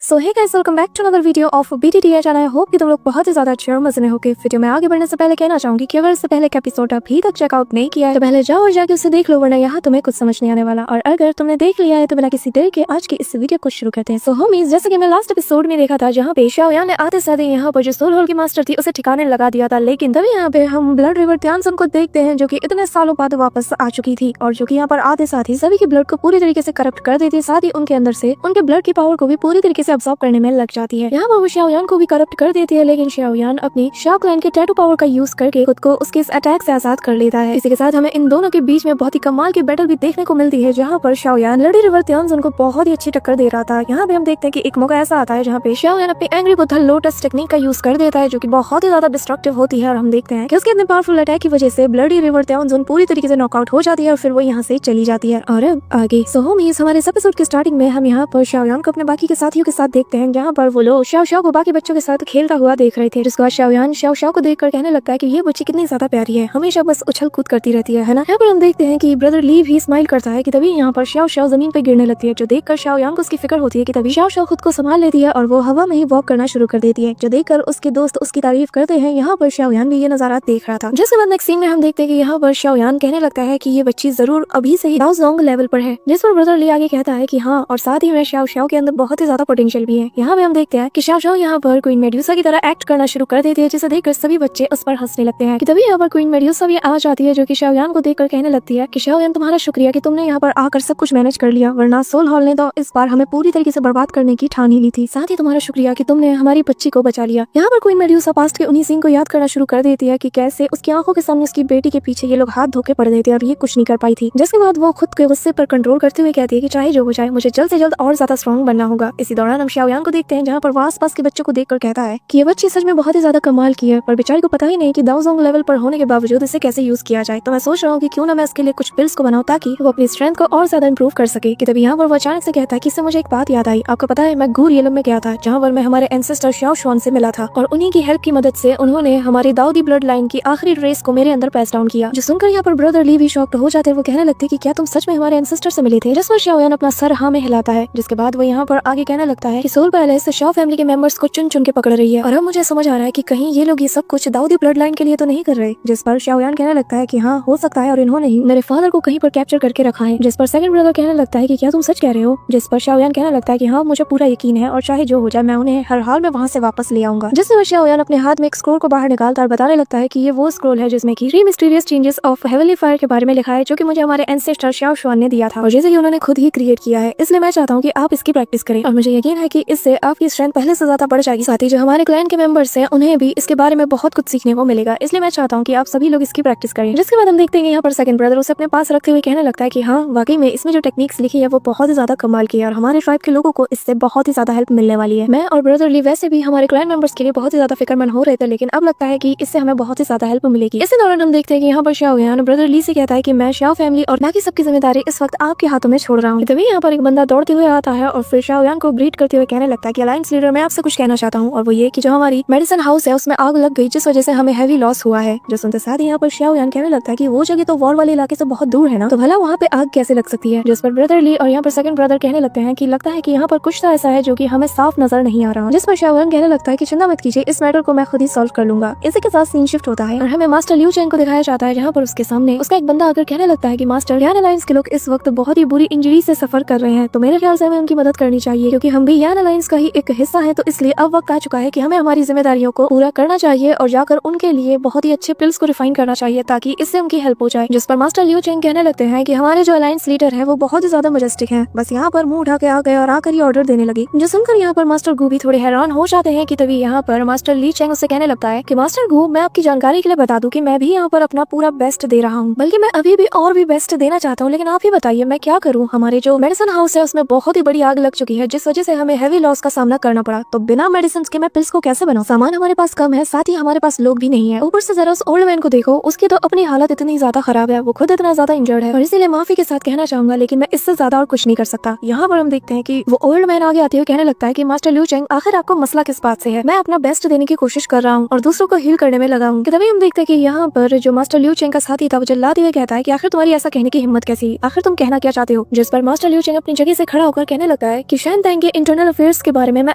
So hey guys, welcome back to another video of BTTH and I hope कि तुम लोग बहुत ही ज्यादा अच्छे और मजे में होगे। वीडियो में आगे बढ़ने से पहले कहना चाहूंगी कि अगर इससे पहले का एपिसोड अभी तक चेकआउट नहीं किया है तो पहले जाओ और जाके उसे देख लो, वरना यहाँ तुम्हें कुछ समझ नहीं आने वाला। और अगर तुमने देख लिया है तो बिना किसी देर के आज की इस वीडियो को शुरू करते हैं। सो होमीज, जैसे कि मैं लास्ट एपिसोड में देखा था जहाँ पे शाओयान ने आते साथ यहाँ पर जो सोल होल की मास्टर थी उसे ठिकाने लगा दिया था, लेकिन तभी यहाँ पे हम ब्लड रिवर त्यानसन को देखते हैं जो कि इतने सालों बाद वापस आ चुकी थी और जो कि यहाँ पर आते साथ ही सभी के ब्लड को पूरी तरीके से करप्ट कर देती है, साथ ही उनके अंदर से उनके ब्लड की पावर को भी पूरी तरीके से अब्सॉर्ब करने में लग जाती है। यहाँ पर वो शाओयान को भी करप्ट कर देती है, लेकिन शाओयान अपनी शाओ क्लैन के टैटू पावर का यूज करके खुद को उसके इस अटैक से आजाद कर लेता है। इसी के साथ हमें इन दोनों के बीच में बहुत ही कमाल की बैटल भी देखने को मिलती है, जहाँ पर शाओयान ब्लडी रिवर त्यानसन को बहुत ही अच्छी टक्कर दे रहा था। यहाँ पे हम देखते हैं कि एक मौका ऐसा आता है जहाँ पे शाओयान अपनी एंग्री बुद्धा लोटस टेक्निक का यूज कर देता है, जो कि बहुत ही ज्यादा डिस्ट्रक्टिव होती है। और हम देखते हैं कि उसके इतने पावरफुल अटैक की वजह से ब्लडी रिवर त्यानसन पूरी तरीके से नॉकआउट हो जाती है और फिर वो यहाँ से चली जाती है। और अब आगे सो होमीज, हमारे इस एपिसोड के स्टार्टिंग में हम यहाँ पर शाओयान को अपने बाकी के साथियों के साथ देखते हैं, जहाँ पर वो लोग शाओ को बाकी बच्चों के साथ खेलता हुआ देख रहे थे, जिसके बाद शाओयान शाओ को देखकर कहने लगता है कि ये बच्ची कितनी ज्यादा प्यारी है, हमेशा बस उछल कूद करती रहती है ना। यहाँ पर हम देखते हैं कि ब्रदर ली भी स्माइल करता है कि तभी यहाँ पर शाओ जमीन पे गिरने लगती है, जो देखकर शाओयान को उसकी फिक्र होती है कि तभी शाओ खुद को संभाल लेती है और वो हवा में ही वॉक करना शुरू कर देती है, जो देखकर उसके दोस्त उसकी तारीफ करते हैं। यहाँ पर शाओयान भी ये नजारा देख रहा था, जिसके बाद नेक्स्ट सीन में हम देखते हैं कि यहाँ पर शाओयान कहने लगता है कि ये बच्ची जरूर अभी से ही दाओजोंग लेवल पर है, जिस पर ब्रदर ली आगे कहता है कि हाँ, और साथ ही में शाओ के अंदर बहुत ही ज्यादा पोटेंशियल भी है। यहाँ पे हम देखते हैं कि शाओ यहाँ पर क्वीन मेड्यूसा की तरह एक्ट करना शुरू कर देती है, जिसे देखकर सभी बच्चे उस पर हंसने लगते हैं। कि तभी यहाँ पर क्वीन मेड्यूसा भी आ जाती है, जो कि शाओयान को देखकर कहने लगती है कि शाओयान, तुम्हारा शुक्रिया कि तुमने यहाँ पर आकर सब कुछ मैनेज कर लिया, वरना सोल हॉल ने तो इस बार हमें पूरी तरीके से बर्बाद करने की ठान ही ली थी। साथ ही तुम्हारा शुक्रिया कि तुमने हमारी बच्ची को बचा लिया। यहाँ पर क्वीन मेड्यूसा पास्ट के उन्हीं सीन को याद करना शुरू कर देती है कि कैसे उसकी आंखों के सामने उसकी बेटी के पीछे ये लोग हाथ धोके पड़ देते हैं और ये कुछ नहीं कर पाई थी। जिसके बाद वो खुद के गुस्से पर कंट्रोल करते हुए कहती है कि चाहे जो हो जाए, मुझे जल्द से जल्द और ज्यादा स्ट्रॉन्ग बनना होगा। इसी दौरान हम शाओयान को देखते हैं, जहाँ पर वो आसपास के बच्चों को देखकर कहता है कि ये बच्ची सच में बहुत ही ज्यादा कमाल की है, पर बेचारी को पता ही नहीं कि दाओजोंग लेवल पर होने के बावजूद इसे कैसे यूज किया जाए। तो मैं सोच रहा हूँ कि क्यों ना मैं इसके लिए कुछ पिल्स को बनाऊं ताकि वो अपनी स्ट्रेंथ को और ज्यादा इंप्रूव कर सके। कि तभी यहाँ पर वो अचानक से कहता है कि इससे मुझे एक बात याद आई, आपको पता है मैं घूर येलम में गया था, जहाँ पर मैं हमारे एंसेस्टर शाओ शुआन से मिला था और उन्हीं की हेल्प की मदद से उन्होंने हमारी दाऊदी ब्लड लाइन की आखिरी रेस को मेरे अंदर पास डाउन किया। जो सुनकर यहाँ पर ब्रदर ली भी शॉक्ड हो जाते हैं। वो कहने लगते कि क्या तुम सच में हमारे एंसेस्टर से मिले थे? जिस पर शाओयान अपना सर हाँ में हिलाता है, जिसके बाद वो यहाँ पर आगे कहने लगता है कि सोल पैलेस शाओ फैमिली के मेंबर्स को चुन चुन के पकड़ रही है और अब मुझे समझ आ रहा है कि कहीं ये लोग ये सब कुछ दाऊदी ब्लड लाइन के लिए तो नहीं कर रहे। जिस पर शाओयान कहने लगता है कि हाँ, हो सकता है और इन्होंने ही मेरे फादर को कहीं पर कैप्चर करके रखा है। जिस पर सेकंड ब्रदर कहने लगता है कि क्या तुम सच कह रहे हो? जिस पर शाओयान कहने लगता है कि हाँ, मुझे पूरा यकीन है और चाहे जो हो जाए मैं उन्हें हर हाल में वहाँ से वापस ले आऊंगा। जिससे वह शाओयान अपने हाथ में एक स्क्रोल को बाहर निकालता और बताने लगता है कि ये वो स्क्रोल है जिसमें की 3 mysterious changes of heavenly fire के बारे में लिखा है, जो कि मुझे हमारे एंसेस्टर शाओ शुआन ने दिया था और जैसे कि उन्होंने खुद ही क्रिएट किया है। इसलिए मैं चाहता हूँ कि आप इसकी प्रैक्टिस करें और मुझे यकीन है कि इससे आपकी स्ट्रेंथ पहले से ज्यादा बढ़ जाएगी। साथ ही जो हमारे क्लैन के मेंबर्स हैं उन्हें भी इसके बारे में बहुत कुछ सीखने को मिलेगा, इसलिए मैं चाहता हूँ कि आप सभी लोग इसकी प्रैक्टिस करें। जिसके बाद हम देखते हैं यहाँ पर सेकंड ब्रदर उसे अपने पास रखते हुए कहने लगता है कि हाँ, वाकई में इसमें जो टेक्निक्स लिखी है वो बहुत ही ज्यादा कमाल की है और हमारे ट्राइब के लोगों को इससे बहुत ही ज्यादा हेल्प मिलने वाली है। मैं और ब्रदर ली वैसे भी हमारे क्लैन मेंबर्स के लिए बहुत ही ज्यादा फिक्रमंद हो रहे थे, लेकिन अब लगता है कि इससे हमें बहुत ही ज्यादा हेल्प मिलेगी। इसी दौरान हम देखते हैं कि यहाँ पर शाओयान ब्रदर ली से कहता है कि मैं शाओ फैमिली और बाकी सबकी जिम्मेदारी इस वक्त आपके हाथों में छोड़ रहा हूँ। तभी यहाँ पर एक बंदा दौड़ते हुए आता है और फिर शाओयान को ग्रीट करते हुए कहने लगता है कि अलायंस लीडर, मैं आपसे कुछ कहना चाहता हूँ और वो ये कि जो हमारी मेडिसिन हाउस है उसमें आग लग गई, जिस वजह से हमें हैवी लॉस हुआ है। जो सुनते साथ यहाँ पर शाओयान कहने लगता है कि वो जगह तो वॉर वाले इलाके से बहुत दूर है ना, तो भला वहाँ पे आग कैसे लग सकती है? जिस पर ब्रदर ली और यहाँ पर सेकंड ब्रदर कहने लगते हैं कि लगता है कि यहाँ पर कुछ तो ऐसा है जो कि हमें साफ नजर नहीं आ रहा। जिस पर शाओयान कहने लगता है कि चिंता मत कीजिए, इस मैटर को मैं खुद ही सॉल्व कर लूंगा। इसी के साथ सीन शिफ्ट होता है और हमें मास्टर लियू चेंग को दिखाया जाता है, जहाँ पर उसके सामने उसका एक बंदा आकर कहने लगता है कि मास्टर, यान अलायंस के लोग इस वक्त बहुत ही बुरी इंजरी से सफर कर रहे हैं, तो मेरे ख्याल से हमें उनकी मदद करनी चाहिए, क्योंकि हम भी यान अलायंस का ही एक हिस्सा है। तो इसलिए अब वक्त आ चुका है कि हमें हमारी जिम्मेदारियों को पूरा करना चाहिए और जाकर उनके लिए बहुत ही अच्छे पिल्स को रिफाइन करना चाहिए ताकि इससे उनकी हेल्प हो जाए। जिस पर मास्टर लियू चेंग कहने लगते हैं कि हमारे जो अलायंस लीडर है वो बहुत ही ज्यादा मजेस्टिक है, बस यहाँ पर मुंह उठा के आ गए और आकर ही ऑर्डर देने लगी। जो सुनकर यहाँ पर मास्टर गू भी थोड़े हैरान हो जाते हैं। कि तभी यहाँ पर मास्टर ली चेंग उससे कहने लगता है कि मास्टर गू, मैं आपकी जानकारी के लिए बता दूं कि मैं भी यहाँ पर अपना पूरा बेस्ट दे रहा हूँ, बल्कि मैं अभी भी और भी बेस्ट देना चाहता हूँ, लेकिन आप ही बताइए मैं क्या करूँ? हमारे जो मेडिसिन हाउस है उसमें बहुत ही बड़ी आग लग चुकी है, जिस वजह से हमें हैवी लॉस का सामना करना पड़ा, तो बिना मेडिसिन के मैं पिल्स को कैसे बनाऊं? सामान हमारे पास कम है, साथ ही हमारे पास लोग भी नहीं है, ऊपर से जरा उस ओल्ड मैन को देखो, उसकी तो अपनी हालत इतनी ज्यादा खराब है, वो खुद इतना ज्यादा इंजर्ड है और इसीलिए माफी के साथ कहना चाहूंगा, लेकिन मैं इससे ज्यादा और कुछ नहीं कर सकता। यहाँ पर हम देखते हैं कि वो ओल्ड मैन आगे आते हुए कहने लगता है कि मास्टर लियू चेंग, आखिर आपको मसला किस बात से है? मैं अपना बेस्ट देने की कोशिश कर रहा हूँ और दूसरों को हील करने में लगा हूँ। तभी हम देखते हैं कि यहाँ पर जो मास्टर लियू चेंग का साथी था वो चिल्लाते हुए कहता है कि आखिर तुम्हारी ऐसा कहने की हिम्मत कैसी? आखिर तुम कहना क्या चाहते हो? जिस पर मास्टर लियू चेंग अपनी जगह से खड़ा होकर कहने लगता है कि शायद के इंटरनल अफेयर्स के बारे में मैं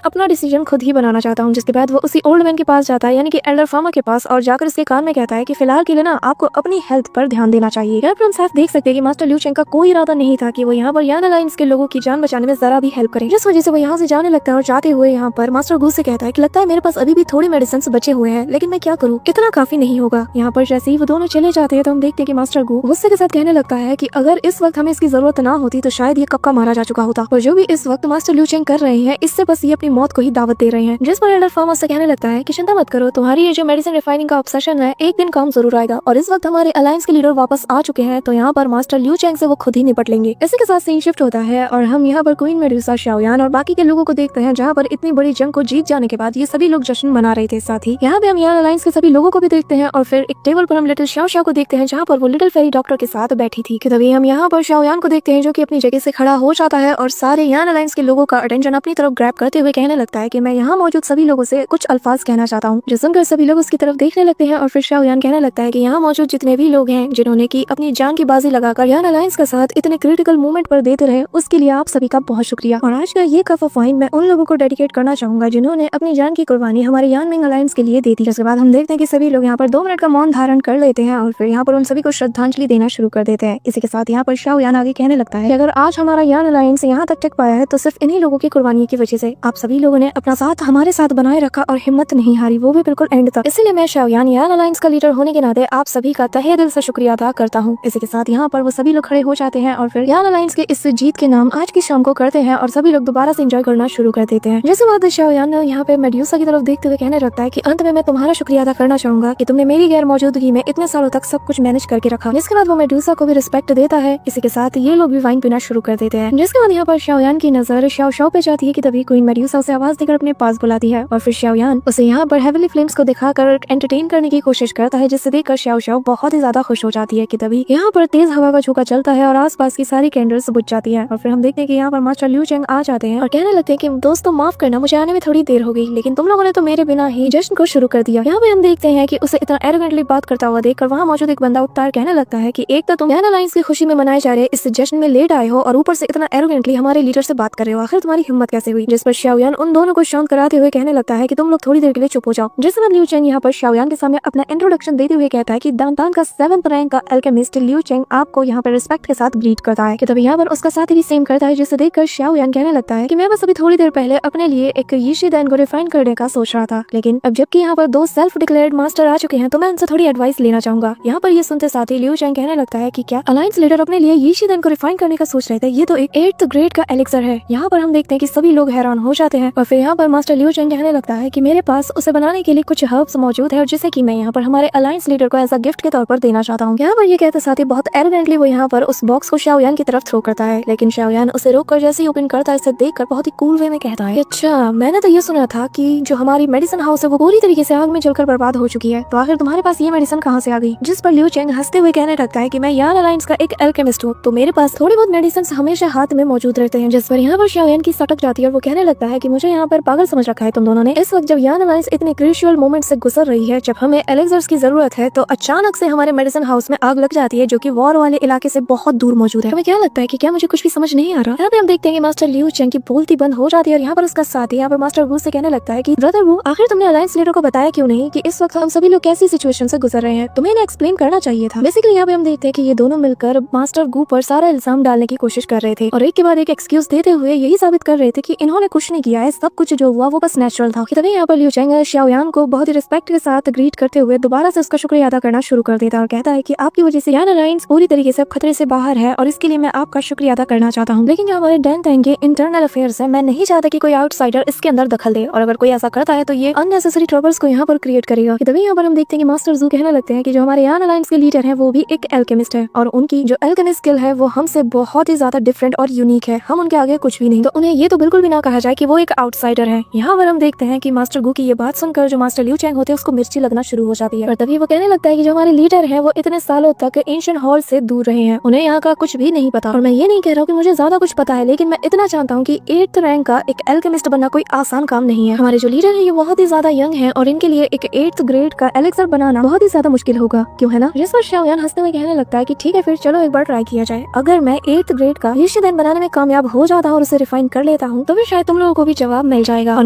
अपना डिसीजन खुद ही बनाना चाहता हूँ। जिसके बाद वो उसी ओल्ड मैन के पास जाता है, यानी कि एल्डर फार्मा के पास, और जाकर उसके कान में कहता है कि फिलहाल के लिए ना आपको अपनी हेल्थ पर ध्यान देना चाहिए। यहाँ पर हम साफ देख सकते हैं कि मास्टर लियू चेंग का कोई इरादा नहीं था कि वो यहाँ पर यान अलायंस के लोगों की जान बचाने में जरा भी हेल्प करे, जिस वजह से वो यहाँ से जाने लगता है और जाते हुए यहाँ पर मास्टर गू से कहता है कि लगता है मेरे पास अभी भी थोड़ी मेडिसिन बचे हुए हैं, लेकिन मैं क्या करूँ, इतना काफी नहीं होगा। यहाँ पर जैसे ही वो दोनों चले जाते हैं तो हम देखते हैं कि मास्टर गू गुस्से के साथ कहने लगता है कि अगर इस वक्त हमें इसकी जरूरत ना होती तो शायद ये कब का मारा जा चुका होता, और जो भी इस वक्त मास्टर लियू चेंग कर रहे हैं इससे बस ये अपनी मौत को ही दावत दे रहे हैं। जिस पर एल्डर फार्मा से कहने लगता है कि चिंता मत करो, तुम्हारी ये जो मेडिसिन रिफाइनिंग का ऑब्सेशन है एक दिन काम जरूर आएगा, और इस वक्त हमारे अलायंस के लीडर वापस आ चुके हैं, तो यहाँ पर मास्टर लियू चेंग से वो खुद ही निपट लेंगे। इसी के साथ सीन शिफ्ट होता है और हम यहाँ पर क्वीन मेडुसा, शाओयान और बाकी के लोगों को देखते हैं, जहाँ पर इतनी बड़ी जंग को जीत जाने के बाद ये सभी लोग जश्न मना रहे थे। साथ ही यहाँ पे हम यान अलायंस के सभी लोगों को भी देखते हैं, और फिर एक टेबल पर हम लिटिल शाओ शाओ को देखते हैं, जहाँ पर वो लिटिल फेरी डॉक्टर के साथ बैठी थी। तभी हम यहाँ पर शाओयान को देखते हैं जो कि अपनी जगह से खड़ा हो जाता है और सारे यान अलायंस के लोगों का अटेंशन अपनी तरफ ग्रैब करते हुए कहने लगता है कि मैं यहाँ मौजूद सभी लोगों से कुछ अल्फाज कहना चाहता हूँ। जो सुनकर सभी लोग उसकी तरफ देखने लगते हैं, और फिर शाओयान कहने लगता है कि यहाँ मौजूद जितने भी लोग हैं जिन्होंने की अपनी जान की बाजी लगाकर यान अलायंस के साथ इतने क्रिटिकल मोमेंट पर देते रहे, उसके लिए आप सभी का बहुत शुक्रिया। और आज का ये कप ऑफ वाइन मैं उन लोगों को डेडिकेट करना चाहूंगा जिन्होंने अपनी जान की कुर्बानी हमारे यान मिंग अलायंस के लिए दी थी। जिसके बाद हम देखते हैं कि सभी लोग यहाँ पर 2 मिनट का मौन धारण कर लेते हैं और फिर यहाँ पर उन सभी को श्रद्धांजलि देना शुरू कर देते हैं। इसी के साथ यहाँ पर शाओयान आगे कहने लगता है कि अगर आज हमारा यान अलायंस यहाँ तक टिक पाया है तो सिर्फ इन्हीं लोगों की कुर्बानी की वजह से। आप सभी लोगों ने अपना साथ हमारे साथ बनाए रखा और हिम्मत नहीं हारी, वो भी बिल्कुल एंड तक। इसलिए मैं शाओयान यान अलायंस का लीडर होने के नाते आप सभी का तहे दिल से शुक्रिया अदा करता हूँ। इसी के साथ यहाँ पर वो सभी लोग खड़े हो जाते हैं और फिर यान अलायंस के इस जीत के नाम आज की शाम को करते हैं और सभी लोग दोबारा से एंजॉय करना शुरू कर देते हैं। जैसे बाद शाओयान यहाँ पे मेडुसा की तरफ देखते हुए कहने लगता है कि अंत में मैं तुम्हारा शुक्रिया अदा करना चाहूंगा कि तुमने मेरी गैर मौजूदगी में इतने सालों तक सब कुछ मैनेज करके रखा। जिसके बाद वो मेडुसा को भी रिस्पेक्ट देता है। इसी के साथ ये लोग भी वाइन पीना शुरू कर देते हैं। जिसके बाद यहाँ पर शाओयान की नजर शाओ शाओ पे जाती है कि तभी क्वीन मेडुसा उसे आवाज देकर अपने पास बुलाती है और फिर शाओयान उसे यहाँ पर हेवनली फ्लेम्स को दिखाकर एंटरटेन करने की कोशिश करता है, जिससे देखकर शाओ शाओ बहुत ही ज्यादा खुश हो जाती है कि तभी यहाँ पर तेज हवा का झोंका चलता है और आसपास की सारी कैंडल्स बुझ जाती है। और फिर हम देखते हैं कि यहाँ पर मास्टर लियू चेंग आ जाते हैं और कहने लगते हैं कि दोस्तों माफ करना, मुझे आने में थोड़ी देर हो गई, लेकिन तुम लोगों ने तो मेरे बिना ही जश्न को शुरू कर दिया। यहाँ पे हम देखते हैं कि उसे इतना एरोगेंटली बात करता हुआ देखकर वहाँ मौजूद एक बंदा उठता है, कहने लगता है कि एक तो तुम यान अलायंस की खुशी में मनाए जा रहे इस जश्न में लेट आए हो और ऊपर से इतना एरोगेंटली हमारे लीडर से बात कर रहे हो, आखिर तुम्हारी हिम्मत कैसे हुई। जिस पर शाओयान उन दोनों को शांत कराते हुए कहने लगता है कि तुम लोग थोड़ी देर के लिए चुप हो जाओ। जिसके बाद लियू चेंग यहाँ पर शाओयान के सामने अपना इंट्रोडक्शन देते हुए कहता है कि दानतान का 7th रैंक का अल्केमिस्ट लियू चेंग आपको यहाँ पर रिस्पेक्ट के साथ ग्रीट करता है। कि तभी यहाँ पर उसका साथी भी सेम करता है, जिसे देखकर शाओयान कहने लगता है कि मैं बस अभी थोड़ी देर पहले अपने लिए एक यीशी देन को रिफाइन करने का सोच रहा था, लेकिन अब जबकि यहाँ पर 2 सेल्फ डिक्लेयर्ड मास्टर आ चुके हैं तो मैं उनसे थोड़ी एडवाइस लेना चाहूंगा। यहाँ पर ये सुनते साथ ही लियू चेंग कहने लगता है कि क्या अलायंस लीडर अपने लिए यीशी देन को रिफाइन करने का सोच रहे थे, ये तो एक 8th ग्रेड का एलिक्सर है। यहाँ पर हम देखते हैं कि सभी लोग हैरान हो जाते हैं और फिर यहाँ पर मास्टर लियू चेंग कहने लगता है कि मेरे पास उसे बनाने के लिए कुछ हर्ब्स मौजूद है और जिसे कि मैं यहाँ पर हमारे अलायंस लीडर को एज अ गिफ्ट के तौर पर देना चाहता हूँ। यहाँ पर ये कहते साथ ही बहुत एरोगेंटली वो यहाँ पर उस बॉक्स को शाओयान की तरफ थ्रो करता है, लेकिन शाओयान उसे रोककर जैसे ही ओपन करता है इसे देखकर बहुत ही कूल वे में कहता है, अच्छा मैंने तो ये सुना था कि जो हमारी मेडिसिन हाउस है वो पूरी तरीके से आग में जलकर बर्बाद हो चुकी है, तो आखिर तुम्हारे पास ये मेडिसिन कहाँ से आ गई। जिस पर लियू चेंग हंसते हुए कहने लगता है कि मैं यान अलायंस का एक अल्केमिस्ट हूँ, तो मेरे पास थोड़े बहुत मेडिसिन हमेशा हाथ में मौजूद रहते हैं। जिस पर यहाँ पर शाओयान की सटक जाती है और वो कहने लगता है कि मुझे यहाँ पर पागल समझ रखा है तुम दोनों ने। इस वक्त जब यान अलायंस इतने क्रूशियल मोमेंट से गुजर रही है, जब हमें एलिक्सर्स की जरूरत है, तो अचानक से हमारे मेडिसिन हाउस में आग लग जाती है जो कि वॉर वाले इलाके से बहुत दूर मौजूद है। हमें क्या लगता है कि क्या मुझे कुछ भी समझ नहीं आ रहा। यहाँ पे हम देखते हैं कि मास्टर लियू चेंग की बोलती बंद हो जाती है और यहाँ पर उसका साथी यहाँ पर मास्टर वू से कहने लगता है कि ब्रदर वू, आखिर तुमने अलायंस लीडर को बताया क्यों नहीं कि इस वक्त हम सभी लोग कैसी सिचुएशन से गुजर रहे हैं, तुम्हें इन्हें एक्सप्लेन करना चाहिए था। बेसिकली यहाँ पे हम देखते हैं कि ये दोनों मिलकर मास्टर गू पर सारा इल्जाम डालने की कोशिश कर रहे थे और एक के बाद एक एक्सक्यूज देते हुए यही साबित कर रहे थे कि इन्होंने कुछ नहीं किया है, सब कुछ जो हुआ वो बस नेचुरल था। तभी यहाँ पर लियू चेंग शाओयान को बहुत ही रिस्पेक्ट के साथ ग्रीट करते हुए दोबारा से उसका शुक्रिया अदा करना शुरू कर देता है और कहता है कि आपकी वजह से यान अलायंस पूरी तरीके से खतरे से बाहर है और इसके लिए मैं आपका शुक्रिया अदा करना चाहता हूँ। लेकिन जो हमारे डैनतान के इंटरनल अफेयर्स है, मैं नहीं चाहता कि कोई आउटसाइडर इसके अंदर दखल दे और अगर कोई ऐसा करता है तो ये अननेसेसरी ट्रबल्स को यहाँ पर क्रिएट करेगा। तभी यहाँ पर हम देखते हैं कि मास्टर जू कहने लगते हैं कि जो हमारे यान अलायंस के लीडर हैं वो भी एक एल्केमिस्ट है और उनकी जो एल्केमिस्ट स्किल है वो हमसे बहुत ही ज्यादा डिफरेंट और यूनिक है, हम उनके आगे कुछ भी नहीं, तो उन्हें ये तो बिल्कुल भी ना कहा जाए कि वो एक आउटसाइडर है। यहाँ पर हम देखते हैं कि मास्टर गू की ये बात सुनकर जो मास्टर लियू चेंग होते हैं उसको मिर्ची लगना शुरू हो जाती है और तभी वो कहने लगता है कि जो हमारे लीडर है वो इतने सालों तक एंशिएंट हॉल से दूर रहे हैं, उन्हें यहाँ का कुछ भी नहीं पता। और मैं ये नहीं कह रहा हूँ कि मुझे ज्यादा कुछ पता है, लेकिन मैं इतना जानता हूँ कि 8th रैंक का एक एल्केमिस्ट बनना कोई आसान काम नहीं है। हमारे जो लीडर है ये बहुत ही ज्यादा यंग है और इनके लिए एक 8th ग्रेड का एलिक्सर बनाना बहुत ही ज्यादा मुश्किल होगा, क्यों है ना। जिस पर शाओयान हंसते हुए कहने लगता है कि ठीक है फिर चलो एक बार ट्राई किया जाए। अगर मैं 8th ग्रेड का यीशी देन बनाने में कामयाब हो जाता और उसे रिफाइन कर लेता हूँ तो फिर शायद तुम लोगों को भी जवाब मिल जाएगा और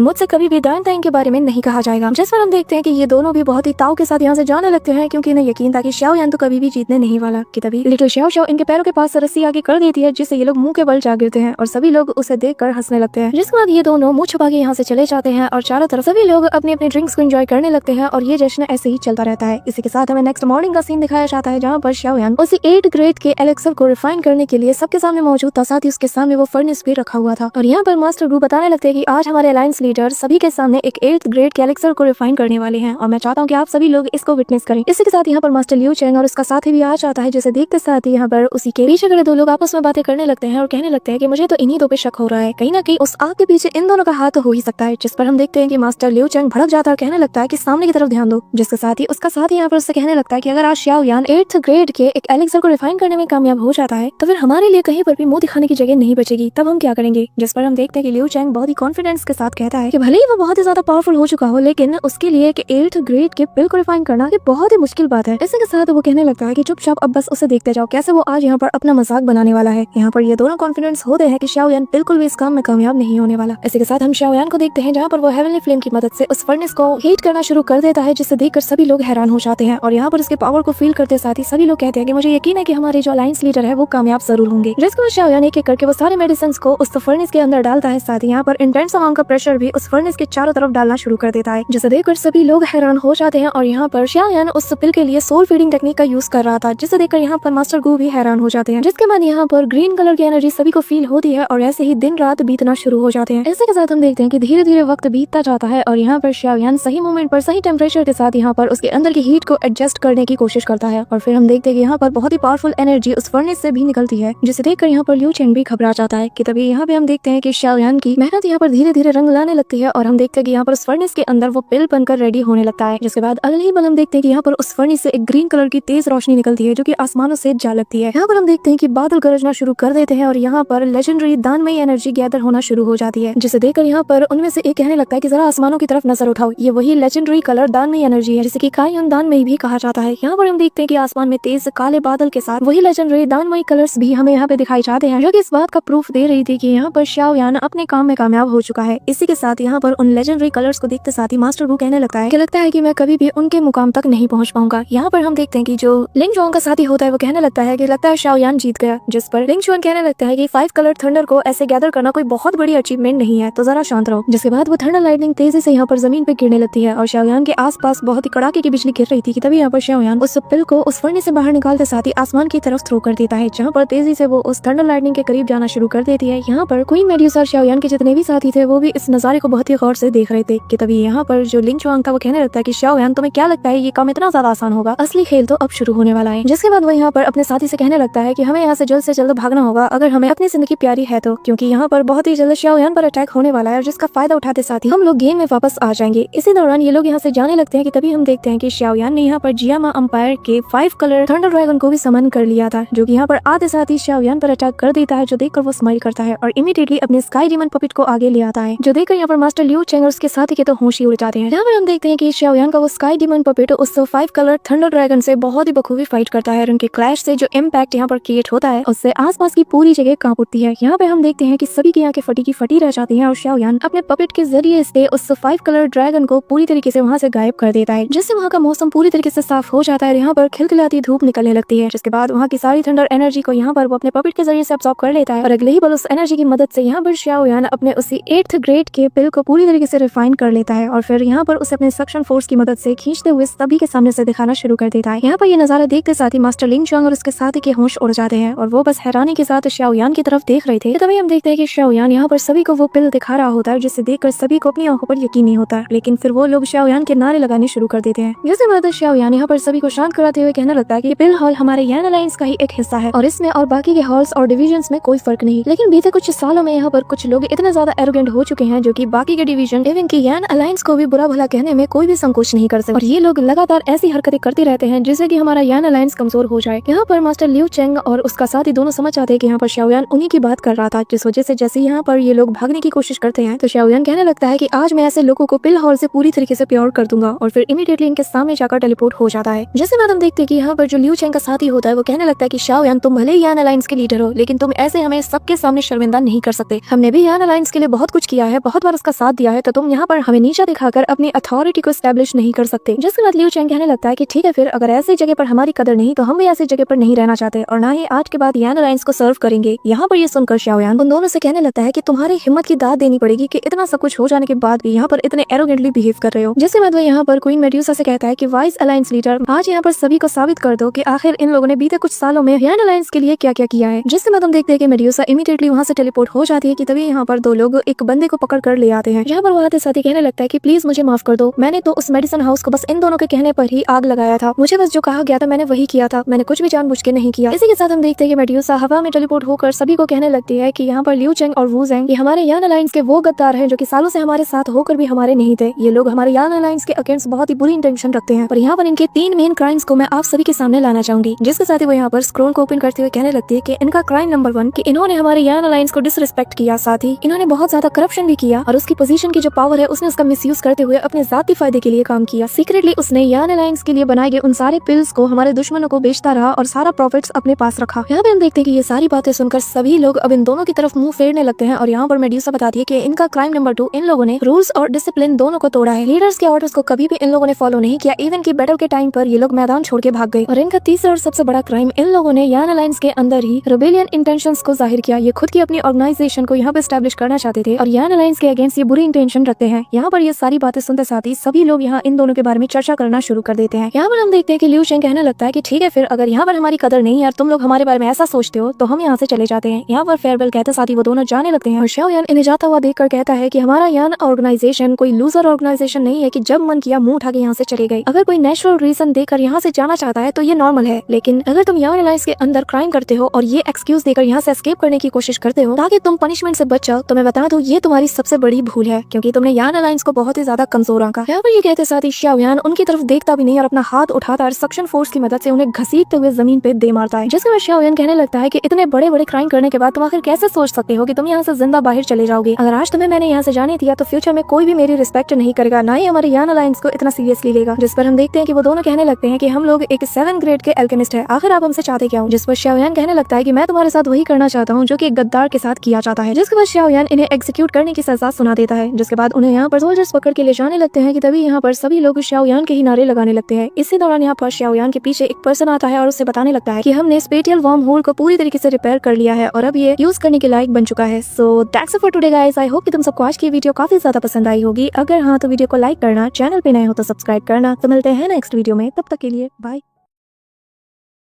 मुझसे कभी भी दान ताइन के बारे में नहीं कहा जाएगा। जिस पर हम देखते हैं कि ये दोनों भी बहुत ही ताव के साथ यहाँ से जाने लगते हैं, क्योंकि इन्हें यकीन था कि शाओ यान तो कभी भी जीतने नहीं वाला। कि तभी लिटिल शाओ शाओ इनके पैरों के पास रस्सी आगे कर देती है, जिससे ये लोग मुंह के बल जा गिरते हैं और सभी लोग उसे देखकर हंसने लगते हैं। जिसके बाद ये दोनों मुंह छुपा के यहाँ से चले जाते हैं और चारों तरफ सभी लोग अपने अपने ड्रिंक्स को एंजॉय करने लगते हैं और ये जश्न ऐसे ही चलता रहता है। इसी के साथ हमें नेक्स्ट मॉर्निंग का सीन दिखाया जाता है, जहाँ पर शाओ यान उसी 8th ग्रेड के एलेक्सर को रिफाइन करने के लिए सबके सामने मौजूद था, साथ ही उसके सामने वो फर्नेस भी रखा हुआ था। और यहाँ पर मास्टर ग्रू बताने लगते हैं कि आज हमारे अलायंस लीडर सभी के सामने एक 8th ग्रेड के एलेक्सर को रिफाइन करने वाले हैं और मैं चाहता हूँ कि आप सभी लोग इसको विटनेस करें। इसी के साथ यहाँ पर मास्टर लियू चेंग और उसका साथी भी आ जाता है, जिसे देखते साथ ही यहाँ पर उसी के पीछे खड़े दो लोग आपस में बातें करने लगते हैं और कहने लगते हैं कि मुझे तो इन्हीं दो पे शक हो रहा है, कहीं ना कहीं उस आग के पीछे इन दोनों का हाथ तो हो ही सकता है। जिस पर हम देखते हैं कि मास्टर लियू चेंग भड़क जाता है और कहने लगता है कि सामने की तरफ ध्यान दो। जिसके साथ ही उसका साथी यहाँ पर उससे कहने लगता है कि अगर आज शाओ यान 8th ग्रेड के एक एलेक्सर को रिफाइन करने में कामयाब हो जाता है तो फिर हमारे लिए कहीं पर भी मुंह दिखाने की जगह नहीं बचेगी, तब हम क्या करेंगे। जिस पर हम देखते हैं कि लियू चेंग बहुत ही कॉन्फिडेंस के साथ कहता है कि भले ही वो बहुत ही ज्यादा पावरफुल हो चुका हो, लेकिन उसके लिए 8th ग्रेड के पिल को रिफाइन करना ये बहुत ही मुश्किल बात है। इसी के साथ वो कहने लगता है कि चुपचाप अब बस उसे देखते जाओ कैसे वो आज यहाँ पर अपना मजाक बनाने वाला है। यहाँ पर ये दोनों कॉन्फिडेंस होते हैं कि शाओ यान बिल्कुल भी इस काम में कामयाब नहीं होने वाला। इसी के साथ हम शाओ यान को देखते हैं जहाँ पर वो हेवनली फ्लेम की मदद से उस फर्नेस को हीट करना शुरू कर देता है, जिसे देखकर सभी लोग हैरान हो जाते हैं और यहाँ पर उसके पावर को फील करते साथ ही सभी लोग कहते हैं कि मुझे यकीन है कि हमारे जो अलायंस लीडर है वो कामयाब जरूर होंगे। जिसको शाओ यान एक एक करके वो सारे मेडिसिन को उस फर्नेस के अंदर डालता है, साथ ही यहाँ पर इंटेंस अमाउंट का प्रेशर भी उस फर्नेस के चारों तरफ डालना शुरू कर देता है, जिसे देखकर सभी लोग हैरान हो जाते हैं। और यहाँ पर शाओ यान उस पिल के लिए सोल फीडिंग टेक्निक का यूज कर रहा था, जिसे देखकर यहाँ पर मास्टर गू भी हैरान हो जाते हैं। जिसके बाद यहाँ पर ग्रीन कलर की एनर्जी सभी को फील होती है और ऐसे ही दिन रात बीतना शुरू हो जाते हैं। इसी के साथ हम देखते हैं कि धीरे धीरे वक्त बीतता जाता है और यहाँ पर शाओ यान सही मोमेंट पर सही टेम्परेचर के साथ यहाँ पर उसके अंदर की हीट को एडजस्ट करने की कोशिश करता है और फिर हम देखते हैं कि यहाँ पर बहुत ही पावरफुल एनर्जी उस फर्नेस से भी निकलती है, जिसे देखकर यहाँ पर लियू चेंग भी घबरा जाता है। कि तभी यहाँ पे हम देखते हैं कि शाओ यान की मेहनत यहाँ पर धीरे धीरे रंग लाने लगती है और हम देखते हैं कि यहाँ पर उस फर्नेस के अंदर वो पिल बनकर रेडी होने लगता है। जिसके बाद अगले ही पल हम देखते हैं कि यहाँ पर उस फर्नेस से एक ग्रीन कलर की तेज रोशनी निकलती है, जो कि आसमानों से जा लगती है। यहाँ पर हम देखते हैं कि बादल गरजना शुरू कर देते हैं और यहाँ पर लेजेंडरी दानमयी एनर्जी गैदर होना शुरू हो जाती है, जिसे देखकर यहाँ पर उनमें से एक कहने लगता है कि जरा आसमानों की तरफ नजर उठाओ, ये वही लेजेंडरी कलर दानमयी एनर्जी है जिसे कि कायन दानमयी भी कहा जाता है। यहाँ पर हम देखते हैं कि आसमान में तेज काले बादल के साथ वही लेजेंडरी दानमयी कलर्स भी हमें यहाँ पे दिखाई जाते हैं, जो कि इस बात का प्रूफ दे रही थी कि यहाँ पर शाओ यान अपने काम में कामयाब हो चुका है। इसी के साथ यहाँ पर उन लेजेंडरी कलर्स को देखते साथ ही मास्टर गू कहने लगता है कि मैं कभी भी उनके मुकाम तक नहीं पहुंच पाऊंगा। यहाँ पर हम देखते हैं कि जो लिंग जुआन का साथी होता है वो कहने लगता है कि शाओ यान जीत गया। जिस पर लिंग जुआन कहने लगता है कि 5 कलर थंडर को ऐसे गैदर करना कोई बहुत बड़ी अचीवमेंट नहीं है, तो जरा शांत रहो। जिसके बाद वो थंडर लाइटनिंग तेजी से यहाँ पर जमीन पे गिरने लगती है और शाओ यान के आसपास बहुत ही कड़ाके की बिजली गिर रही थी। कि तभी यहाँ पर शाओ यान उस पिल को उस फर्नेस से बाहर निकालते साथ ही आसमान की तरफ थ्रो कर देता है, जहाँ पर तेजी से वो उस थंडर लाइटनिंग के करीब जाना शुरू कर देती है। यहाँ पर क्वीन मेड्यूसा और शाओ यान के जितने भी साथी थे वो भी इस नजारे को बहुत ही गौर से देख रहे थे। कि तभी यहाँ पर जो लिंग जुआन था वो कहने लगता है कि शाओ यान तुम्हें क्या लगता है ये काम इतना ज्यादा आसान होगा, असली खेल तो अब शुरू होने वाला है। जिसके बाद वो यहाँ पर अपने साथी से कहने लगता है कि हमें यहाँ से जल्द भागना होगा अगर हमें अपनी जिंदगी प्यारी है तो, क्योंकि यहाँ पर बहुत ही जल्द शाओ यान पर अटैक होने वाला है और जिसका फायदा उठाते साथ ही हम लोग गेम में वापस आ जाएंगे। इसी दौरान ये लोग यहाँ से जाने लगते हैं कि तभी हम देखते हैं कि शाओ यान ने यहाँ पर जियामा अंपायर के 5 कलर थंडर ड्रैगन को भी समन कर लिया था, जो कि यहाँ पर आते साथ ही शाओ यान पर अटैक कर देता है, जो देखकर वो स्माइल करता है और इमीडिएटली अपने स्काई डीमन पपिट को आगे ले आता है, जो देखकर यहाँ पर मास्टर लियू चेंग और उसके साथी के तो होश ही उड़ जाते हैं। यहाँ पर हम देखते हैं कि शाओ यान का वो स्काई डीमन पपिट उस 5 कलर थंडर ड्रैगन से बहुत ही बखूबी फाइट करता है और उनके क्लैश से जो इम्पैक्ट यहाँ पर क्रिएट होता है उससे आसपास की पूरी जगह कांप उठती है। यहाँ पे हम देखते हैं कि सभी की आंखें फटी की फटी रह जाती हैं और शाओ यान अपने पपेट के जरिए से उस 5 कलर ड्रैगन को पूरी तरीके से वहाँ से गायब कर देता है, जिससे वहाँ का मौसम पूरी तरीके से साफ हो जाता है। यहाँ पर खिलखिलाती धूप निकलने लगती है, जिसके बाद वहाँ की सारी थंडर एनर्जी को यहाँ पर वो अपने पपेट के जरिए से अब्सॉर्ब कर लेता है और अगले ही पल उस एनर्जी की मदद से यहाँ पर शाओ यान अपने उसी 8th ग्रेड के पिल को पूरी तरीके से रिफाइन कर लेता है और फिर यहाँ पर उसे अपने सक्शन फोर्स की मदद से खींचते हुए सभी के सामने से दिखाना शुरू कर देता है। यहाँ पर ये नजारा देखते साथ ही मास्टर लिंग जुआन और उसके साथी के होश उड़ जाते हैं और वो बस हैरानी के साथ शाओ यान की तरफ देख रहे थे। तभी हम देखते हैं कि शाओ यान यहाँ पर सभी को वो पिल दिखा रहा होता है, जिससे देखकर सभी को अपनी आंखों पर यकीन नहीं होता, लेकिन फिर वो लोग शाओ यान के नारे लगाने शुरू कर देते हैं। जिसके बाद शाओ यान यहाँ पर सभी को शांत कराते हुए कहने लगता है कि पिल हॉल हमारे यान अलायंस का ही एक हिस्सा है और इसमें और बाकी के हॉल्स और डिविजन्स में कोई फर्क नहीं, लेकिन बीते कुछ सालों में यहाँ पर कुछ लोग इतने ज्यादा एरोगेंट हो चुके हैं जो कि बाकी के डिवीजन इवन की यान अलायंस को भी बुरा भला कहने में कोई भी संकोच नहीं कर सकते और ये लोग लगातार ऐसी हरकतें करते रहते हैं जिससे कि हमारा यान अलायंस कमजोर हो जाए। यहाँ पर मास्टर लियू चेंग और उसका साथी दोनों समझ जाते हैं कि यहाँ पर शाओ यान उन्हीं की बात कर रहा था, जिस वजह से जैसे यहाँ पर ये लोग भागने की कोशिश करते हैं तो शाओ यान कहने लगता है कि आज मैं ऐसे लोगों को पिल हॉल से पूरी तरीके से प्योर कर दूंगा और फिर इमीडिएटली इनके सामने जाकर टेलीपोर्ट हो जाता है। जिसके बाद हम देखते हैं कि यहाँ पर जो लियू चेंग का साथी होता है वो कहने लगता है कि शाओ यान तुम भले ही यान अलायंस के लीडर हो, लेकिन तुम ऐसे हमें सबके सामने शर्मिंदा नहीं कर सकते। हमने भी यान अलायंस के लिए बहुत कुछ किया है, बहुत बार उसका साथ दिया है, तो तुम यहाँ पर हमें नीचा दिखाकर अपनी अथॉरिटी को एस्टैब्लिश नहीं कर सकते। जिसके बाद लियू चैंग कहने लगता है कि ठीक है, फिर अगर ऐसी जगह पर हमारी कदर नहीं तो हम भी ऐसी जगह पर नहीं रहना चाहते और ना ही आज के बाद यान अलायंस को सर्व करेंगे। यहाँ पर ये सुनकर शाओयान उन दोनों से कहने लगता है कि तुम्हारी हिम्मत की दाद देनी पड़ेगी कि इतना सब कुछ हो जाने के बाद भी यहाँ पर इतने एरोगेंटली बिहेव कर रहे हो। जिसके बाद वो यहाँ पर क्वीन मेड्यूसा से कहता है कि वाइस अलायंस लीडर, आज यहाँ पर सभी को साबित कर दो कि आखिर इन लोगों ने बीते कुछ सालों में यान अलायंस के लिए क्या क्या किया है। जिसके बाद हम देखते हैं कि मेड्यूसा इमीडिएटली वहाँ से टेलीपोर्ट हो जाती है कि तभी यहाँ पर दो लोग एक बंदे को पकड़ कर ले आते हैं। यहाँ पर वो आते साथ ही कहने लगता है कि प्लीज मुझे माफ कर दो, मैंने तो उस मेडिसिन हाउस को बस इन दोनों के कहने पर ही आग लगाया था, मुझे बस जो कहा गया था मैंने वही किया था, मैंने कुछ भी जानबूझ के नहीं किया। इसी के साथ हम देखते हैं कि मेड्यूसा हवा में टेलीपोर्ट होकर सभी को कहने लगती है कि यहाँ पर लियू चेंग और वू जेंग ये हमारे यान अलायंस के वो गद्दार हैं जो कि सालों से हमारे साथ होकर भी हमारे नहीं थे। ये लोग हमारे यान अलायंस के अगेंस्ट बहुत ही बुरी इंटेंशन रखते हैं और यहाँ पर इनके 3 मेन क्राइम्स को मैं आप सभी के सामने लाना चाहूंगी। जिसके साथ ही वो यहाँ पर स्क्रोल को ओपन करते हुए कहने लगती है कि इनका क्राइम नंबर 1 कि इन्होंने हमारे यान अलायंस को डिसरिस्पेक्ट किया, साथ ही इन्होंने बहुत ज्यादा करप्शन भी किया और उसकी पोजीशन की जो पावर है उसने उसका मिसयूज करते हुए अपने जाती फायदे के लिए काम किया। सीक्रेटली उसने यान अलायंस के लिए बनाए गए उन सारे पिल्स को हमारे दुश्मनों को बेचता रहा और सारा प्रॉफिट्स अपने पास रखा। यहाँ पे हम देखते हैं कि ये सारी बातें सुनकर सभी लोग अब इन दोनों की तरफ मुंह फेरने लगते हैं और यहाँ पर मेड्यूसा बताती है कि इनका क्राइम नंबर 2 इन लोगों ने रूल्स और डिसिप्लिन दोनों को तोड़ा है, लीडर्स के ऑर्डर्स को कभी भी इन लोगों ने फॉलो नहीं किया, इवन की बैटल के टाइम पर ये लोग मैदान छोड़ के भाग गए। और इनका तीसरा और सबसे बड़ा क्राइम, इन लोगों ने यान अलायंस के अंदर ही रेबेलियन इंटेंशंस को जाहिर किया। ये खुद की अपनी ऑर्गेनाइजेशन को यहाँ पे एस्टैब्लिश करना चाहते थे और यान अलायंस के अगेंस्ट ये बुरी इंटेंशन रखते हैं। यहाँ पर ये सारी बातें सुनते साथ ही सभी लोग यहाँ इन दोनों के बारे में चर्चा करना शुरू कर देते हैं। यहाँ पर हम देखते हैं कि लियू चेंग कहने लगता है कि ठीक है, फिर अगर यहाँ पर हमारी कदर नहीं है और तुम लोग हमारे बारे में ऐसा सोचते हो तो हम यहाँ से चले जाते हैं। यहाँ पर फेयरवेल कहते साथ ही वो दोनों जाने लगते हैं और शाओयान इन्हें जाता हुआ देखकर कहता है कि हमारा यान ऑर्गेनाइजेशन कोई लूजर ऑर्गेनाइजेशन नहीं है कि जब मन किया मुंह उठा के यहाँ से चले गए। अगर कोई नेचुरल रीजन देकर यहाँ से जाना चाहता है तो ये नॉर्मल है, लेकिन अगर तुम यान अलायंस के अंदर क्राइम करते हो और ये एक्सक्यूज देकर यहाँ से एस्केप करने की कोशिश करते हो ताकि तुम पनिशमेंट से बच जाओ, तो मैं बता दूं ये तुम्हारी सबसे बड़ी भूल है क्योंकि तुमने यान अलायंस को बहुत ही ज्यादा कमजोर आंका। यहाँ पर ये कहते साथ ही शाओयान उनकी तरफ देखता भी नहीं और अपना हाथ उठाता और सक्शन फोर्स की मदद से उन्हें घसीटते हुए जमीन पे दे मारता है। जिसके बाद शाओयान कहने लगता है कि इतने बड़े बड़े क्राइम करने के बाद तुम आखिर कैसे सोच सकते हो कि तुम यहाँ से जिंदा बाहर चले जाओगे। अगर आज तुम्हें मैंने यहाँ से जाने दिया तो फ्यूचर में कोई भी मेरी रिस्पेक्ट नहीं करेगा, ना ही हमारे यान अलायंस को इतना सीरियसली लेगा। जिस पर हम देखते हैं कि वो दोनों कहने लगते हैं कि हम लोग एक 7th ग्रेड के एल्केमिस्ट है, आखिर आप हमसे चाहते क्या हो। जिस पर शाओयान कहने लगता है कि मैं तुम्हारे साथ वही करना चाहता हूँ जो कि एक गद्दार के साथ किया जाता है। जिसके बाद शाओयान इन्हें एग्जीक्यूट करने की सजा सुना देता है। जिसके बाद उन्हें यहाँ पर सोल्जर्स पकड़ के ले जाने लगते हैं कि तभी यहाँ पर सभी लोग शाओयान के ही नारे लगाने लगते हैं। इसी दौरान यहाँ पर शाओयान के पीछे एक पर्सन आता है और उससे बताने लगता है कि हमने स्पेटियल वर्म होल को पूरी तरीके से रिपेयर कर लिया है और अब ये यूज करने के लायक बन चुका है। So that's it for today guys. I hope कि तुम सबको आज की वीडियो काफी ज्यादा पसंद आई होगी। अगर हाँ तो वीडियो को लाइक करना, चैनल पे नए हो तो सब्सक्राइब करना। तो मिलते हैं नेक्स्ट वीडियो में, तब तक के लिए बाय।